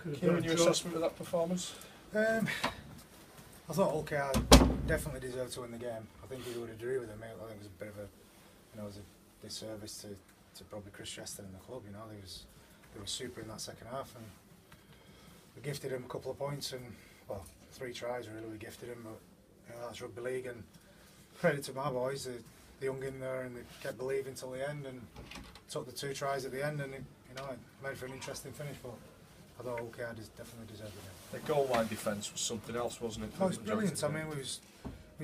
Keiron, your assessment of that performance? I thought OKR definitely deserved to win the game. I think he would agree with him. I think it was a bit of a, it was a disservice to probably Chris Chester and the club. They were super in that second half, and we gifted him a couple of points and 3 tries really. We gifted him, but that's rugby league. And credit to my boys, they hung in there and they kept believing till the end and took the 2 tries at the end, and it made for an interesting finish. But I thought OKR definitely deserved it. The goal line defence was something else, wasn't it? No, it was brilliant. I mean, we was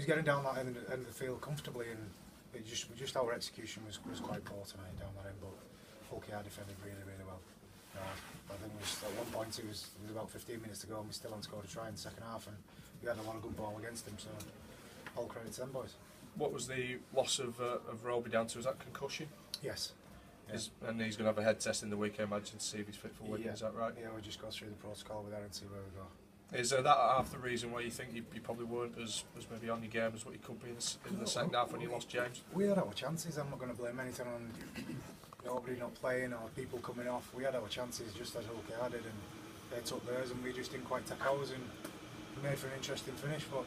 getting down that end of the field comfortably, and just our execution was quite poor tonight down that end. But OKR defended really, really well. I think at one point it was about 15 minutes to go, and we still hadn't scored a try in the second half, and we had a lot of good ball against them. So all credit to them boys. What was the loss of Rugby down to? Was that concussion? Yes. Yeah. And he's going to have a head test in the week, I imagine, to see if he's fit for Wigan, is that right? Yeah, we'll just go through the protocol with that and see where we go. Is that half the reason why you think you probably weren't as maybe on your game as what you could be in the second half when you lost James? We had our chances. I'm not going to blame anything on nobody not playing or people coming off. We had our chances just as OKR did, and they took theirs, and we just didn't quite take ours, and we made for an interesting finish, but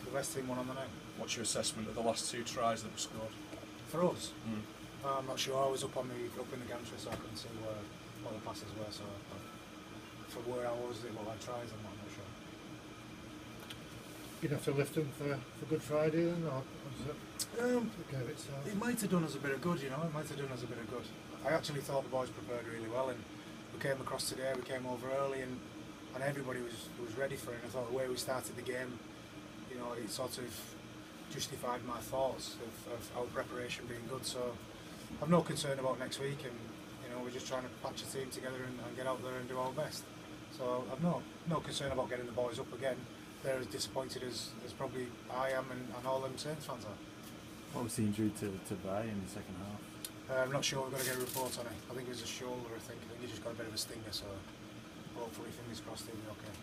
the best team won on the night. What's your assessment of the last 2 tries that were scored? For us? I'm not sure. I was up in the gantry, so I couldn't see what the passes were. So from where I was, it looked like tries. I'm not sure. You'd have to lift them for Good Friday then, or was it? It might have done us a bit of good, It might have done us a bit of good. I actually thought the boys prepared really well, and we came across today. We came over early, and everybody was ready for it. And I thought the way we started the game, it sort of justified my thoughts of our preparation being good. So I've no concern about next week, and we're just trying to patch a team together and get out there and do our best. So I've no concern about getting the boys up again. They're as disappointed as probably I am and all them Saints fans are. What was the injury to Bay in the second half? I'm not sure. We've got to get a report on it. I think it was a shoulder. I think he just got a bit of a stinger. So hopefully, fingers crossed, he'll be okay.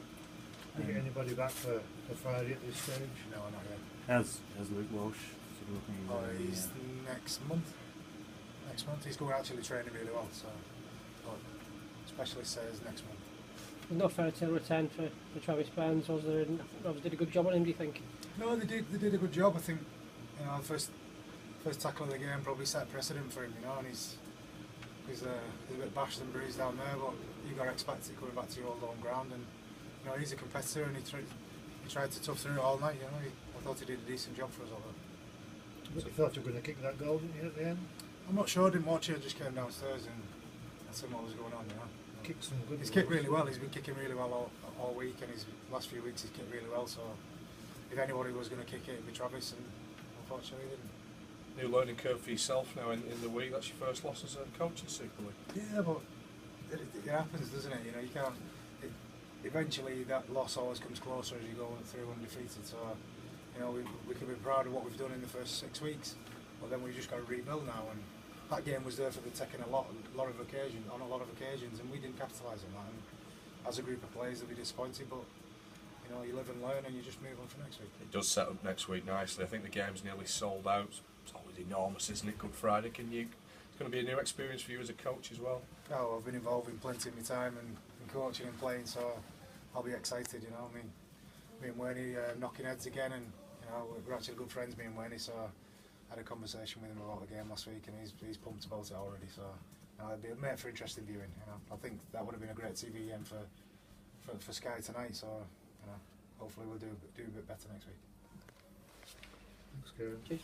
Did you get anybody back for Friday at this stage? No, not yet. How's Luke Walsh sort of looking? He's next month. Next month he's going to actually training really well. So, specialist says next month. No fairy tale return for Travis Barnes, was there? And Robs did a good job on him, do you think? No, they did a good job. I think the first tackle of the game probably set precedent for him. And he's a bit bashed and bruised down there, but you got to expect it coming back to your old home ground. And he's a competitor, and he tried to tough through it all night. I thought he did a decent job for us all there. But you thought you were going to kick that goal, didn't you, at the end? I'm not sure. I didn't watch it. I just came downstairs and I seen what was going on. Kicked some good. He's kicked really well. He's been kicking really well all week, and his last few weeks he's kicked really well. So if anybody was going to kick it, it'd be Travis, and unfortunately he didn't. New learning curve for yourself now in the week. That's your first loss as a coach in Super League. Yeah, but it happens, doesn't it? You can't. Eventually, that loss always comes closer as you go through undefeated. So we can be proud of what we've done in the first 6 weeks, but then we've just got to rebuild now. And that game was there for the taking on a lot of occasions, and we didn't capitalise on that. And as a group of players, they'll be disappointed, but you live and learn, and you just move on for next week. It does set up next week nicely. I think the game's nearly sold out. It's always enormous, isn't it? Good Friday. It's going to be a new experience for you as a coach as well. Oh, I've been involved in plenty of my time and coaching and playing, so I'll be excited. Me and Wayne knocking heads again, and we're actually good friends, me and Wayne. So I had a conversation with him about the game last week, and he's pumped about it already. So it'll be made for interesting viewing. I think that would have been a great TV game for Sky tonight. So hopefully we'll do a bit better next week. Thanks, Keiron. Cheers,